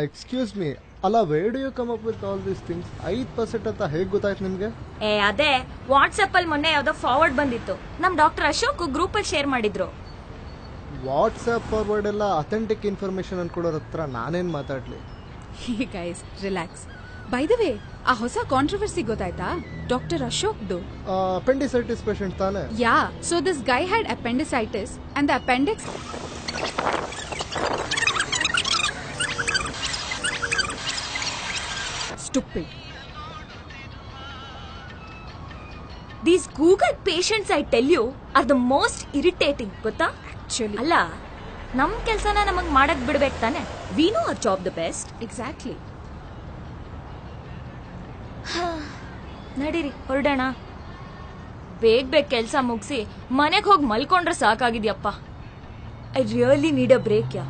Excuse me, ಅಲ್ಲ where do you come up with all these things? 5% ಅಂತ ಹೇಗೆ ಗೊತ್ತಾಯ್ತು ನಿಮ್ಗೆ? ಅದೇ ವಾಟ್ಸ್ಆಪ್ ಅಲ್ಲಿ ಮೊನ್ನೆ ಯಾವ್ದೋ ಫಾರ್ವರ್ಡ್ ಬಂದಿತ್ತು. ನಮ್ ಡಾಕ್ಟರ್ ಅಶೋಕ್ ಗ್ರೂಪ್ ಅಲ್ಲಿ ಶೇರ್ ಮಾಡಿದ್ರು. ವಾಟ್ಸ್ಆಪ್ ಫಾರ್ವರ್ಡ್ ಎಲ್ಲ ಅಥೆಂಟಿಕ್ ಇನ್ಫಾರ್ಮೇಶನ್ ಅನ್ಕೊಡೋರ ಹತ್ರ ನಾನೇನ್ ಮಾತಾಡ್ಲಿ? Guys relax. By the way, ಆ ಹೊಸ ಕಾಂಟ್ರವರ್ಸಿ ಗೊತ್ತಾಯ್ತಾ? ಡಾಕ್ಟರ್ ಅಶೋಕ್ದು. ಅಪೆಂಡಿಸೈಟಿಸ್ ಪೇಷಂಟ್ ತಾನೆ? Ya, so this guy had appendicitis and the appendix stupid. These Google patients, I tell you, are the most irritating. ಗೊತ್ತಾ? Actually. ಅಲ್ಲ, ನಮ್ ಕೆಲ್ಸನ ನಮಗ್ ಮಾಡಕ್ ಬಿಡ್ಬೇಕು ತಾನೆ. We know our job the best. Exactly. ನಡೀರಿ ಹೊರಡೋಣ. ಬೇಗ ಕೆಲ್ಸ ಮುಗಿಸಿ ಮನೆಗೆ ಹೋಗಿ ಮಲ್ಕೊಂಡ್ರೆ ಸಾಕಾಗಿದ್ಯಪ್ಪ. I really need a break.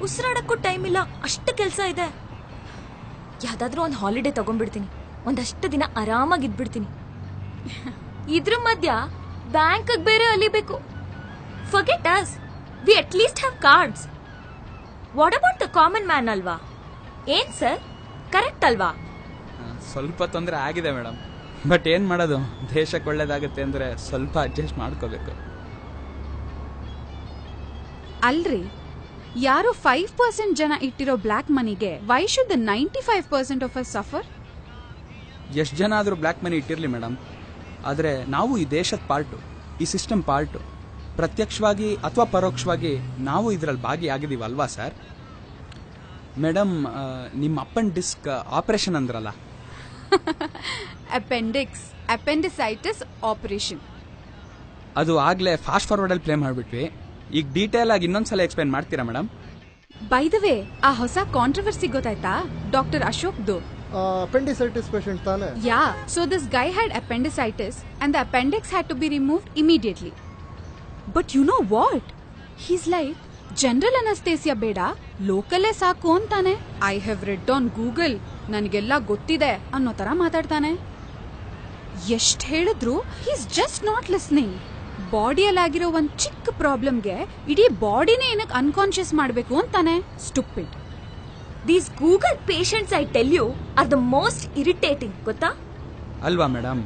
ಉಸಿರಾಡಕ್ಕೂ ಟೈಮ್ ಇಲ್ಲ, ಅಷ್ಟು ಕೆಲ್ಸ ಇದೆ. ಯಾವ್ದಾದ್ರೂ ಒಂದು ಹಾಲಿಡೇ ತಗೊಂಡ್ಬಿಡ್ತೀನಿ. ಒಂದಷ್ಟು ದಿನ ಆರಾಮಾಗಿ ಇದ್ಬಿಡ್ತೀನಿ. ಇದ್ರ ಮಧ್ಯ ಬ್ಯಾಂಕ್ ಬೇರೆ ಅಲಿಬೇಕು. Forget us, we at least have cards. What about the common man ಅಲ್ವಾ? ಏನ್ ಸರ್, ಕರೆಕ್ಟ್ ಅಲ್ವಾ? ಸ್ವಲ್ಪ ತೊಂದರೆ ಆಗಿದೆ ಮೇಡಮ್, ಬಟ್ ಏನ್ ಮಾಡೋದು, ದೇಶಕ್ಕೆ ಒಳ್ಳೇದಾಗುತ್ತೆ ಅಂದ್ರೆ ಸ್ವಲ್ಪ ಅಡ್ಜಸ್ಟ್ ಮಾಡ್ಕೋಬೇಕು. ಅಲ್ರಿ, ಯಾರೋ 5% ಜನ ಇಟ್ಟಿರೋ ಬ್ಲಾಕ್ ಮನಿಗೆ why should the 95% of us suffer? ಎಷ್ಟು ಜನ ಆದ್ರೂ ಬ್ಲ್ಯಾಕ್ ಮನಿ ಇಟ್ಟಿರ್ಲಿ ಮೇಡಮ್, ಆದ್ರೆ ನಾವು ಈ ದೇಶದ ಪಾರ್ಟು, ಈ ಸಿಸ್ಟಮ್ ಪಾರ್ಟು. ಪ್ರತ್ಯಕ್ಷವಾಗಿ ಅಥವಾ ಪರೋಕ್ಷವಾಗಿ ನಾವು ಇದರಲ್ಲಿ ಭಾಗಿಯಾಗಿದ್ದೀವಿ ಅಲ್ವಾ ಸರ್? ಮೇಡಮ್, ನಿಮ್ಮ ಅಪ್ಪನ್ ಡಿಸ್ಕ್ ಆಪರೇಷನ್ ಅಂದ್ರಲ್ಲ, ಅಪೆಂಡಿಕ್ಸ್, ಅಪೆಂಡಿಸೈಟಿಸ್ ಆಪರೇಷನ್. ಅದು ಆಗ್ಲೇ ಫಾಸ್ಟ್ ಫಾರ್ವರ್ಡ್ ಅಲ್ಲಿ ಪ್ಲೇ ಮಾಡ್ಬಿಟ್ವಿ. ಈಗ ಡೀಟೇಲ್ ಆಗಿ ಇನ್ನೊಂದ್ಸಲ ಎಕ್ಸ್ಪ್ಲೈನ್ ಮಾಡ್ತೀರಾ ಮೇಡಮ್? ಬೈ ದ ವೇ, ಆ ಹೊಸ ಕಾಂಟ್ರವರ್ಸಿ ಗೊತ್ತಾಯ್ತಾ? ಡಾಕ್ಟರ್ ಅಶೋಕ್ದು. ಅಪೆಂಡಿಸೈಟಿಸ್ ಪೇಷಂಟ್ ತಾನೆ? Ya, so this guy had appendicitis and the appendix had to be removed immediately. But you know what, he's like general anaesthesia ಬೇಡ, ಲೋಕಲ್ಲೇ ಸಾಕು ಅಂತಾನೆ. I have read on Google, ನನಗೆಲ್ಲ ಗೊತ್ತಿದೆ ಅನ್ನೋ ತರ ಮಾತಾಡ್ತಾನೆ. ಎಷ್ಟ್ ಹೇಳಿದ್ರು ಹೀಸ್ ಜಸ್ಟ್ ನಾಟ್ ಲಿಸ್ನಿಂಗ್. ಬಾಡಿಯಲ್ಲಾಗಿರೋ ಒಂದ್ ಚಿಕ್ಕ ಪ್ರಾಬ್ಲಮ್ಗೆ ಇಡೀ ಬಾಡಿನೇ ಏನಕ್ಕೆ ಅನ್ಕಾನ್ಶಿಯಸ್ ಮಾಡ್ಬೇಕು ಅಂತಾನೆ. Stupid. These Google patients, I tell you, are the most irritating. ಗೊತ್ತಾ? ಅಲ್ವಾ ಮೇಡಮ್?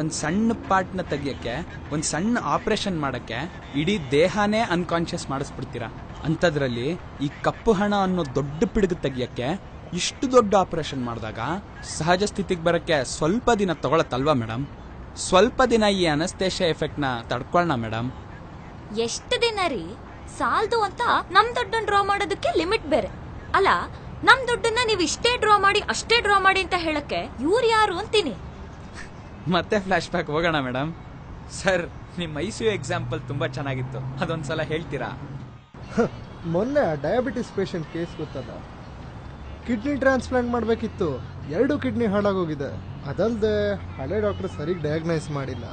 ಒಂದ್ ಸಣ್ಣ ಪಾರ್ಟ್ನ ತೆಗಿಯಕ್ಕೆ, ಒಂದ್ ಸಣ್ಣ ಆಪರೇಷನ್ ಮಾಡಕ್ಕೆ ಇಡೀ ದೇಹನೇ ಅನ್ಕಾನ್ಶಿಯಸ್ ಮಾಡಿಸ್ಬಿಡ್ತೀರಾ. ಅಂಥದ್ರಲ್ಲಿ ಈ ಕಪ್ಪು ಹಣ ಅನ್ನೋ ದೊಡ್ಡ ಪಿಡುಗು ತೆಗಿಯಕ್ಕೆ ಇಷ್ಟು ದೊಡ್ಡ ಆಪರೇಷನ್ ಮಾಡಿದಾಗ ಸಹಜ ಸ್ಥಿತಿಗೆ ಬರಕ್ಕೆ ಸ್ವಲ್ಪ ದಿನ ತಗೊಳತ್ತಲ್ವಾ ಮೇಡಮ್? ಸ್ವಲ್ಪ ದಿನ ಈ ಅನಸ್ತೇಷಿಯಾ ಎಫೆಕ್ಟ್ ನ ತಡ್ಕೊಳ್ಳೋಣ ಮೇಡಮ್. ಎಷ್ಟು ದಿನ ರೀ ಸಾಲ್ದು ಅಂತ ನಮ್ ದುಡ್ಡನ್ನ ಡ್ರಾ ಮಾಡೋದಕ್ಕೆ ಲಿಮಿಟ್ ಬೇರೆ. ಅಲ್ಲ, ನಮ್ ದುಡ್ಡನ್ನ ನೀವು ಇಷ್ಟೇ ಡ್ರಾ ಮಾಡಿ ಅಷ್ಟೇ ಡ್ರಾ ಮಾಡಿ ಅಂತ ಹೇಳಕ್ಕೆ ಇವ್ರು ಯಾರು ಅಂತೀನಿ. ಮತ್ತೆ ಫ್ಲಾಶ್ ಬ್ಯಾಕ್ ಹೋಗೋಣ ಮೇಡಮ್. ಸರ್, ನಿಮ್ಮ ICU ಎಕ್ಸಾಂಪಲ್ ತುಂಬಾ ಚೆನ್ನಾಗಿತ್ತು, ಅದೊಂದ್ಸಲ ಹೇಳ್ತೀರಾ? ಮೊನ್ನೆ ಡಯಾಬಿಟಿಸ್ ಪೇಷಂಟ್ ಕೇಸ್ ಗೊತ್ತಲ್ಲ, ಕಿಡ್ನಿ ಟ್ರಾನ್ಸ್ಪ್ಲಾಂಟ್ ಮಾಡಬೇಕಿತ್ತು, 2 ಕಿಡ್ನಿ ಹಾಳಾಗೋಗಿದೆ. ಅದಲ್ಲದೆ ಹಳೆ ಡಾಕ್ಟರ್ ಸರಿಗ್ ಡಯಾಗ್ನೈಸ್ ಮಾಡಿಲ್ಲ.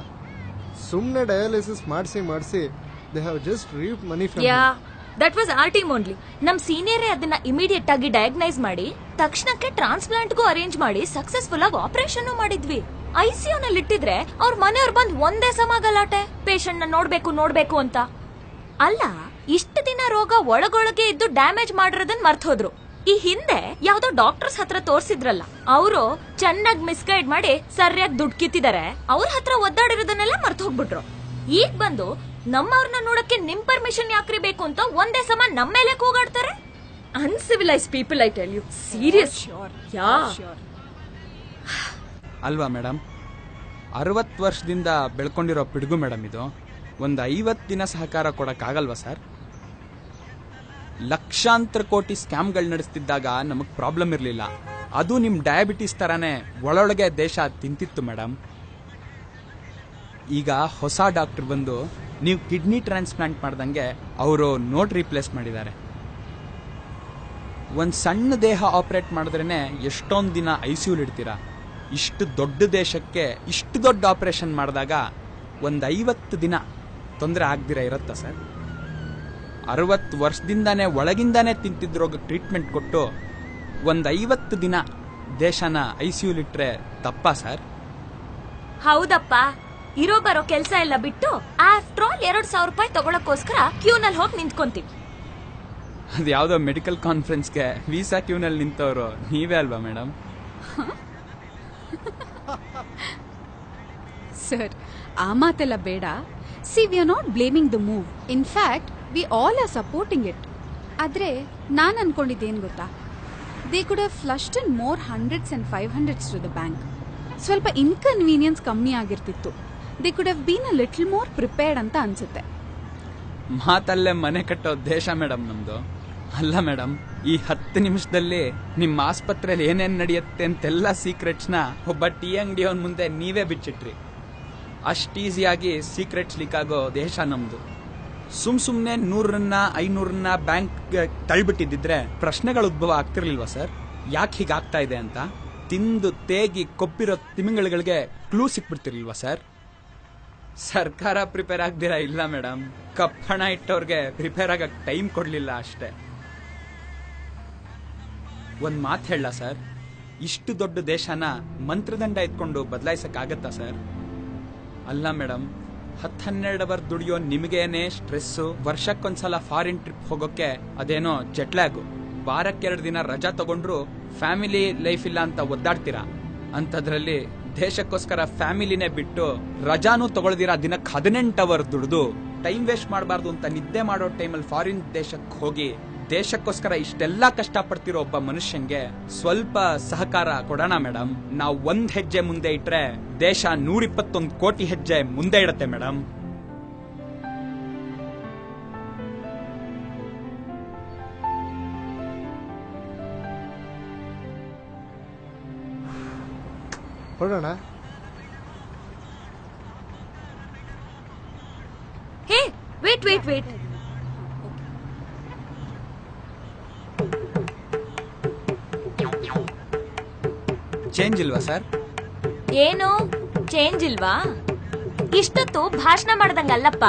ಸುಮ್ಮನೆ ಡಯಾಲಿಸಿಸ್ ಮಾಡಿಸಿ they have just reap money from. Yeah, that was our team only. ನಮ್ ಸೀನಿಯರೇ ಅದನ್ನ ಇಮಿಡಿಯೇಟ್ ಆಗಿ ಡಯಾಗ್ನೈಸ್ ಮಾಡಿ ತಕ್ಷಣಕ್ಕೆ ಟ್ರಾನ್ಸ್ಪ್ಲಾಂಟ್ಗೂ ಅರೇಂಜ್ ಮಾಡಿ ಸಕ್ಸಸ್ಫುಲ್ ಆಗಿ ಆಪರೇಷನ್ ಮಾಡಿದ್ವಿ. ICU ನಲ್ಲಿ ಇಟ್ಟಿದ್ರೆ ಅವ್ರ ಮನೆಯವ್ರು ಬಂದ್ ಒಂದೇ ಸಮ ಗಲಾಟೆ, ಪೇಷಂಟ್ ನ ನೋಡ್ಬೇಕು ಅಂತ. ಅಲ್ಲ, ಇಷ್ಟು ದಿನ ರೋಗ ಒಳಗೊಳಗೆ ಇದ್ದು ಡ್ಯಾಮೇಜ್ ಮಾಡಿರೋದನ್ನ ಮರ್ತ್ ಹೋದ್ರು. ಈ ಹಿಂದೆ ಯಾವ್ದೋ ಡಾಕ್ಟರ್ಸ್ ಹತ್ರ ತೋರ್ಸಿದ್ರಲ್ಲ, ಅವರು ಚೆನ್ನಾಗಿ ಮಿಸ್ಗೈಡ್ ಮಾಡಿ ಸರಿಯಾಗಿ ದುಡ್ಡು ಕಿತ್ತಿದ್ದಾರೆ. ಅವ್ರ ಹತ್ರ ಒದ್ದಾಡಿರೋದನ್ನೆಲ್ಲ ಮರ್ತ್ ಹೋಗ್ಬಿಟ್ರು. ಈಗ ಬಂದು ನಮ್ಮವ್ರನ್ನ ನೋಡಕ್ಕೆ ನಿಮ್ ಪರ್ಮಿಷನ್ ಯಾಕ್ರಿ ಬೇಕು ಅಂತ ಒಂದೇ ಸಮ ನಮ್ಮ ಮೇಲೆ ಕೂಗಾಡ್ತಾರೆ. Uncivilised people, I tell you. Serious. Ya, ಅಲ್ವಾ ಮೇಡಮ್? 60 ವರ್ಷದಿಂದ ಬೆಳ್ಕೊಂಡಿರೋ ಪಿಡುಗು ಮೇಡಮ್ ಇದು. ಒಂದು 50 ದಿನ ಸಹಕಾರ ಕೊಡಕ್ಕಾಗಲ್ವಾ ಸರ್? ಲಕ್ಷಾಂತರ ಕೋಟಿ ಸ್ಕ್ಯಾಮ್ಗಳು ನಡೆಸ್ತಿದ್ದಾಗ ನಮಗ್ ಪ್ರಾಬ್ಲಮ್ ಇರಲಿಲ್ಲ. ಅದು ನಿಮ್ ಡಯಾಬಿಟಿಸ್ ತರಾನೇ ಒಳೊಳಗೆ ದೇಶ ತಿಂತಿತ್ತು ಮೇಡಮ್. ಈಗ ಹೊಸ ಡಾಕ್ಟರ್ ಬಂದು ನೀವು ಕಿಡ್ನಿ ಟ್ರಾನ್ಸ್ಪ್ಲಾಂಟ್ ಮಾಡ್ದಂಗೆ ಅವರು ನೋಟ್ ರೀಪ್ಲೇಸ್ ಮಾಡಿದ್ದಾರೆ. ಒಂದ್ ಸಣ್ಣ ದೇಹ ಆಪರೇಟ್ ಮಾಡಿದ್ರೇನೆ ಎಷ್ಟೊಂದು ದಿನ ICU ಇಡ್ತೀರಾ. ಇಷ್ಟು ದೊಡ್ಡ ದೇಶಕ್ಕೆ ಇಷ್ಟು ದೊಡ್ಡ ಆಪರೇಷನ್ ಮಾಡಿದಾಗ ಒಂದು 50 ದಿನ ತೊಂದರೆ ಆಗ್ದಿರ ಇರತ್ತಾ ಸರ್? 60 ವರ್ಷದಿಂದಾನೇ ಒಳಗಿಂದಾನೇ ತಿಂತಿದ್ದ ರೋಗ ಟ್ರೀಟ್ಮೆಂಟ್ ಕೊಟ್ಟು ಒಂದು 50 ದಿನ ದೇಶನ ICU ಇಟ್ರೆ ತಪ್ಪಾ ಸರ್? ಹೌದಪ್ಪ. ಇರೋ ಬರೋ ಕೆಲ್ಸ ಎಲ್ಲ ಬಿಟ್ಟು ಆಫ್ಟರ್ ಆಲ್ 2,000 ರೂಪಾಯಿ ತಗೊಳಕ್ಕೋಸ್ಕರ ಕ್ಯೂನಲ್ಲಿ ಹೋಗಿ ನಿಂತ್ಕೊಂತೀವಿ. ಅದು ಯಾವುದೋ ಮೆಡಿಕಲ್ ಕಾನ್ಫರೆನ್ಸ್ಗೆ ವೀಸಾ ಕ್ಯೂನಲ್ಲಿ ನಿಂತವರು ನೀವೇ ಅಲ್ವಾ ಮೇಡಮ್? ಸರ್, ಆ ಮಾತೆಲ್ಲ ಬೇಡ. See, we are not blaming the move. In fact we all are supporting it. ಆದ್ರೆ ನಾನು ಅನ್ಕೊಂಡಿದ್ದೇನು ಗೊತ್ತಾ, they could have flushed in more 100s and 500s to the bank. ಸ್ವಲ್ಪ ಇನ್ಕನ್ವೀನಿಯನ್ಸ್ ಕಮ್ಮಿ ಆಗಿರ್ತಿತ್ತು. They could have been a little more prepared ಅಂತ ಅನ್ಸುತ್ತೆ. ಮಾತಲ್ಲೇ ಮನೆ ಕಟ್ಟೋ ದೇಶ ಮೇಡಮ್ ನಮ್ದು. ಅಲ್ಲ ಮೇಡಮ್, ಈ 10 ನಿಮಿಷದಲ್ಲಿ ನಿಮ್ಮ ಆಸ್ಪತ್ರೆಯಲ್ಲಿ ಏನೇನ್ ನಡೆಯುತ್ತೆ ಅಂತೆಲ್ಲ ಸೀಕ್ರೆಟ್ಸ್ನ ಒಬ್ಬ ಟೀ ಅಂಗಡಿಯವನ್ ಮುಂದೆ ನೀವೇ ಬಿಚ್ಚಿಟ್ರಿ. ಅಷ್ಟು ಈಸಿಯಾಗಿ ಸೀಕ್ರೆಟ್ಸ್ ಲೀಕ್ ಆಗೋ ದೇಶ ನಮ್ದು. ಸುಮ್ನೆ 100ರನ್ನ 500ರನ್ನ ಬ್ಯಾಂಕ್ ತಳ್ಬಿಟ್ಟಿದ್ರೆ ಪ್ರಶ್ನೆಗಳು ಉದ್ಭವ ಆಗ್ತಿರ್ಲಿಲ್ವಾ ಸರ್? ಯಾಕೆ ಹೀಗಾಗ್ತಾ ಇದೆ ಅಂತ ತಿಂದು ತೇಗಿ ಕೊಪ್ಪಿರೋ ತಿಮಿಂಗಳಿಗೆ ಕ್ಲೂ ಸಿಕ್ಬಿಡ್ತಿರ್ಲಿಲ್ವಾ ಸರ್? ಸರ್ಕಾರ ಪ್ರಿಪೇರ್ ಆಗ್ದಿರಾ ಇಲ್ಲ ಮೇಡಮ್, ಕಪ್ಪಣ ಇಟ್ಟವ್ರಿಗೆ ಪ್ರಿಪೇರ್ ಆಗಕ್ ಟೈಮ್ ಕೊಡ್ಲಿಲ್ಲ ಅಷ್ಟೇ. ಒಂದ್ ಮಾತು ಹೇಳ ಸರ್, ಇಷ್ಟು ದೊಡ್ಡ ದೇಶನ ಮಂತ್ರದಂಡ ಇಟ್ಕೊಂಡು ಬದಲಾಯಿಸಕ್ ಆಗತ್ತಾ ಸರ್? ಅಲ್ಲ ಮೇಡಮ್, 10-12 ಅವರ್ ದುಡಿಯೋ ನಿಮಗೇನೆ ಸ್ಟ್ರೆಸ್ಸು, ವರ್ಷಕ್ಕೊಂದ್ಸಲ ಫಾರಿನ್ ಟ್ರಿಪ್ ಹೋಗೋಕೆ ಅದೇನೋ ಜೆಟ್ಲ್ಯಾಗು, ವಾರಕ್ಕೆ 2 ದಿನ ರಜಾ ತಗೊಂಡ್ರು ಫ್ಯಾಮಿಲಿ ಲೈಫ್ ಇಲ್ಲ ಅಂತ ಒದ್ದಾಡ್ತೀರಾ. ಅಂತದ್ರಲ್ಲಿ ದೇಶಕ್ಕೋಸ್ಕರ ಫ್ಯಾಮಿಲಿನೇ ಬಿಟ್ಟು ರಜಾನೂ ತಗೊಳ್ದಿರಾ ದಿನಕ್ಕೆ 18 ಅವರ್ ದುಡಿದು ಟೈಮ್ ವೇಸ್ಟ್ ಮಾಡಬಾರ್ದು ಅಂತ ನಿದ್ದೆ ಮಾಡೋ ಟೈಮಲ್ಲಿ ಫಾರಿನ್ ದೇಶಕ್ಕೆ ಹೋಗಿ ದೇಶಕ್ಕೋಸ್ಕರ ಇಷ್ಟೆಲ್ಲ ಕಷ್ಟಪಡ್ತಿರೋ ಒಬ್ಬ ಮನುಷ್ಯನ್ಗೆ ಸ್ವಲ್ಪ ಸಹಕಾರ ಕೊಡೋಣ ಮೇಡಮ್. ನಾವು 1 ಹೆಜ್ಜೆ ಮುಂದೆ ಇಟ್ರೆ ದೇಶ 121 ಕೋಟಿ ಹೆಜ್ಜೆ ಮುಂದೆ ಇಡತ್ತೆ ಮೇಡಮ್. ಹೊರಡೋಣ. Hey, wait wait wait. Change ಇಲ್ವಾ ಸರ್? ಏನು ಚೇಂಜ್ ಇಲ್ವಾ? ಇಷ್ಟೊತ್ತು ಭಾಷಣ ಮಾಡ್ದಂಗಲ್ಲಪ್ಪ.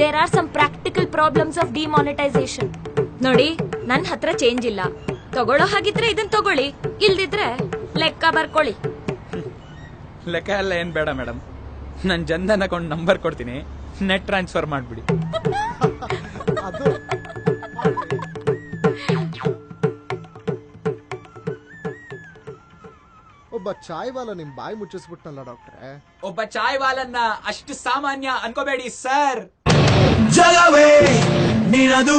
There are some practical problems of demonetisation. ನೋಡಿ, ನನ್ನ ಹತ್ರ ಚೇಂಜ್ ಇಲ್ಲ. ತಗೊಳ್ಳೋ ಹಾಗಿದ್ರೆ ಇದನ್ ತಗೊಳ್ಳಿ, ಇಲ್ದಿದ್ರೆ ಲೆಕ್ಕ ಬರ್ಕೊಳ್ಳಿ. ಲೆಕ್ಕ ಎಲ್ಲ ಏನ್ ಬೇಡ ಮೇಡಮ್, ನನ್ ಜನ್ಧನ್ ಅಕೌಂಟ್ ನಂಬರ್ ಕೊಡ್ತೀನಿ, ನೆಟ್ ಟ್ರಾನ್ಸ್ಫರ್ ಮಾಡ್ಬಿಡಿ. ಅದು ಒಬ್ಬ ಚಾಯ್ ವಾಲ ನಿಮ್ ಬಾಯಿ ಮುಚ್ಚಿಸ್ಬಿಟ್ನಲ್ಲ ಡಾಕ್ಟ್ರೆ. ಒಬ್ಬ ಚಾಯ್ ವಾಲನ್ನ ಅಷ್ಟು ಸಾಮಾನ್ಯ ಅನ್ಕೋಬೇಡಿ ಸರ್. ಜಗವೇ ನಿನದು